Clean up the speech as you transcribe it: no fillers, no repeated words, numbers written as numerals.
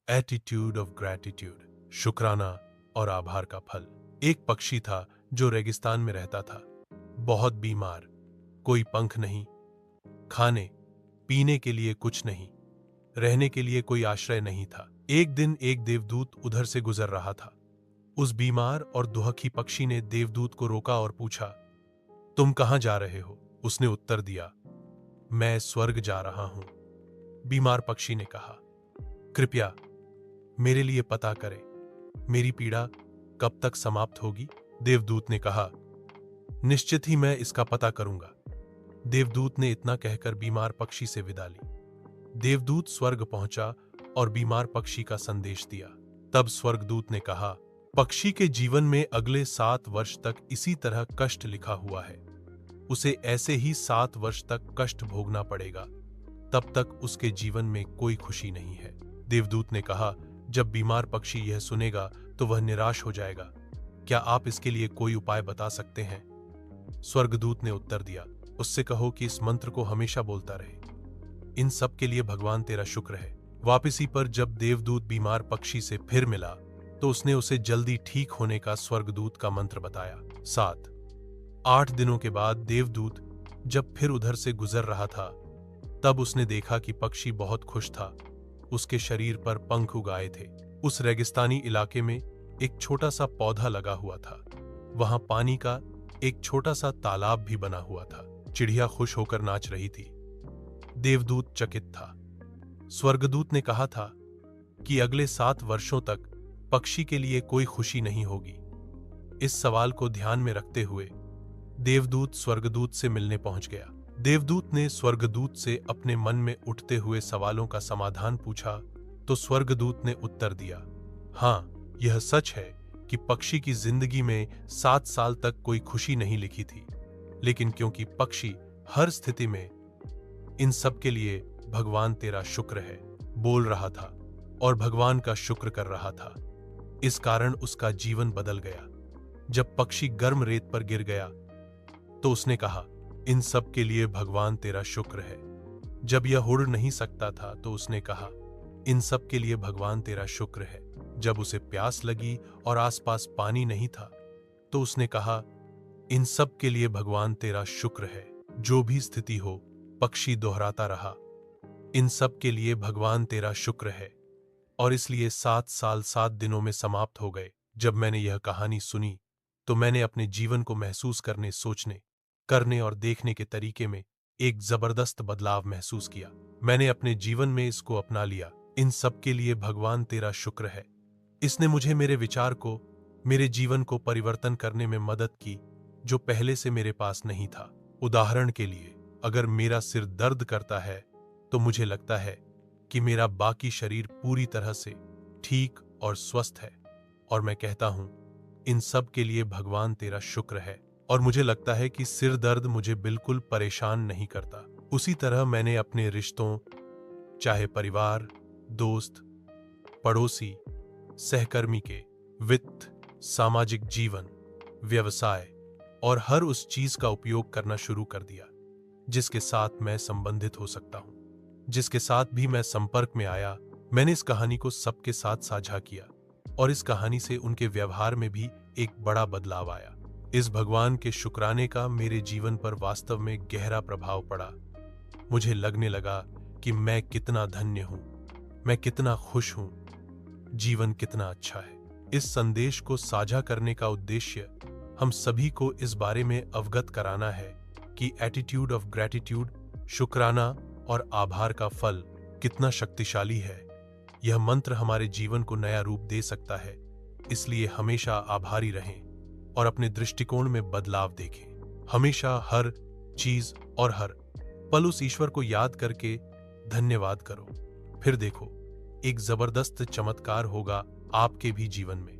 Attitude of gratitude, शुक्राना और आभार का फल। एक पक्षी था जो रेगिस्तान में रहता था, बहुत बीमार, कोई पंख नहीं, खाने पीने के लिए कुछ नहीं, रहने के लिए कोई आश्रय नहीं था। एक दिन एक देवदूत उधर से गुजर रहा था। उस बीमार और दुहखी पक्षी ने देवदूत को रोका और पूछा, तुम कहां जा रहे हो? उसने उत्तर दिया, मैं स्वर्ग जा रहा हूं। बीमार पक्षी ने कहा, कृपया मेरे लिए पता करें, मेरी पीड़ा कब तक समाप्त होगी? देवदूत ने कहा, निश्चित ही मैं इसका पता करूंगा। देवदूत ने इतना कहकर बीमार पक्षी से विदा ली। देवदूत स्वर्ग पहुंचा और बीमार पक्षी का संदेश दिया। तब स्वर्गदूत ने कहा, पक्षी के जीवन में अगले 7 वर्ष तक इसी तरह कष्ट लिखा हुआ है। उसे ऐसे ही 7 वर्ष तक कष्ट भोगना पड़ेगा, तब तक उसके जीवन में कोई खुशी नहीं है। देवदूत ने कहा, जब बीमार पक्षी यह सुनेगा तो वह निराश हो जाएगा। क्या आप इसके लिए कोई उपाय बता सकते हैं? स्वर्गदूत ने उत्तर दिया, उससे कहो कि इस मंत्र को हमेशा बोलता रहे। इन सब के लिए भगवान तेरा शुक्र है। वापसी पर जब देवदूत बीमार पक्षी से फिर मिला तो उसने उसे जल्दी ठीक होने का स्वर्गदूत का मंत्र बताया। 7-8 दिनों के बाद देवदूत जब फिर उधर से गुजर रहा था, तब उसने देखा कि पक्षी बहुत खुश था। उसके शरीर पर पंख उगाए थे। उस रेगिस्तानी इलाके में एक छोटा सा पौधा लगा हुआ था। वहां पानी का एक छोटा सा तालाब भी बना हुआ था। चिड़िया खुश होकर नाच रही थी। देवदूत चकित था। स्वर्गदूत ने कहा था कि अगले 7 वर्षों तक पक्षी के लिए कोई खुशी नहीं होगी। इस सवाल को ध्यान में रखते हुए देवदूत स्वर्गदूत से मिलने पहुंच गया। देवदूत ने स्वर्गदूत से अपने मन में उठते हुए सवालों का समाधान पूछा तो स्वर्गदूत ने उत्तर दिया, हाँ, यह सच है कि पक्षी की जिंदगी में 7 साल तक कोई खुशी नहीं लिखी थी, लेकिन क्योंकि पक्षी हर स्थिति में इन सब के लिए भगवान तेरा शुक्र है बोल रहा था और भगवान का शुक्र कर रहा था, इस कारण उसका जीवन बदल गया। जब पक्षी गर्म रेत पर गिर गया तो उसने कहा, इन सब के लिए भगवान तेरा शुक्र है। जब यह उड़ नहीं सकता था तो उसने कहा, इन सब के लिए भगवान तेरा शुक्र है। जब उसे प्यास लगी और आसपास पानी नहीं था तो उसने कहा, इन सब के लिए भगवान तेरा शुक्र है। जो भी स्थिति हो, पक्षी दोहराता रहा, इन सब के लिए भगवान तेरा शुक्र है। और इसलिए 7 साल 7 दिनों में समाप्त हो गए। जब मैंने यह कहानी सुनी तो मैंने अपने जीवन को महसूस करने, सोचने, करने और देखने के तरीके में एक जबरदस्त बदलाव महसूस किया। मैंने अपने जीवन में इसको अपना लिया। इन सब के लिए भगवान तेरा शुक्र है। इसने मुझे मेरे विचार को, मेरे जीवन को परिवर्तन करने में मदद की, जो पहले से मेरे पास नहीं था। उदाहरण के लिए, अगर मेरा सिर दर्द करता है तो मुझे लगता है कि मेरा बाकी शरीर पूरी तरह से ठीक और स्वस्थ है, और मैं कहता हूं, इन सब के लिए भगवान तेरा शुक्र है। और मुझे लगता है कि सिर दर्द मुझे बिल्कुल परेशान नहीं करता। उसी तरह मैंने अपने रिश्तों, चाहे परिवार, दोस्त, पड़ोसी, सहकर्मी के, वित्त, सामाजिक जीवन, व्यवसाय और हर उस चीज का उपयोग करना शुरू कर दिया जिसके साथ मैं संबंधित हो सकता हूं, जिसके साथ भी मैं संपर्क में आया। मैंने इस कहानी को सबके साथ साझा किया और इस कहानी से उनके व्यवहार में भी एक बड़ा बदलाव आया। इस भगवान के शुक्राने का मेरे जीवन पर वास्तव में गहरा प्रभाव पड़ा। मुझे लगने लगा कि मैं कितना धन्य हूं, मैं कितना खुश हूं, जीवन कितना अच्छा है। इस संदेश को साझा करने का उद्देश्य हम सभी को इस बारे में अवगत कराना है कि एटीट्यूड ऑफ ग्रैटिट्यूड, शुक्राना और आभार का फल कितना शक्तिशाली है। यह मंत्र हमारे जीवन को नया रूप दे सकता है। इसलिए हमेशा आभारी रहें और अपने दृष्टिकोण में बदलाव देखें। हमेशा हर चीज और हर पल उस ईश्वर को याद करके धन्यवाद करो। फिर देखो, एक जबरदस्त चमत्कार होगा आपके भी जीवन में।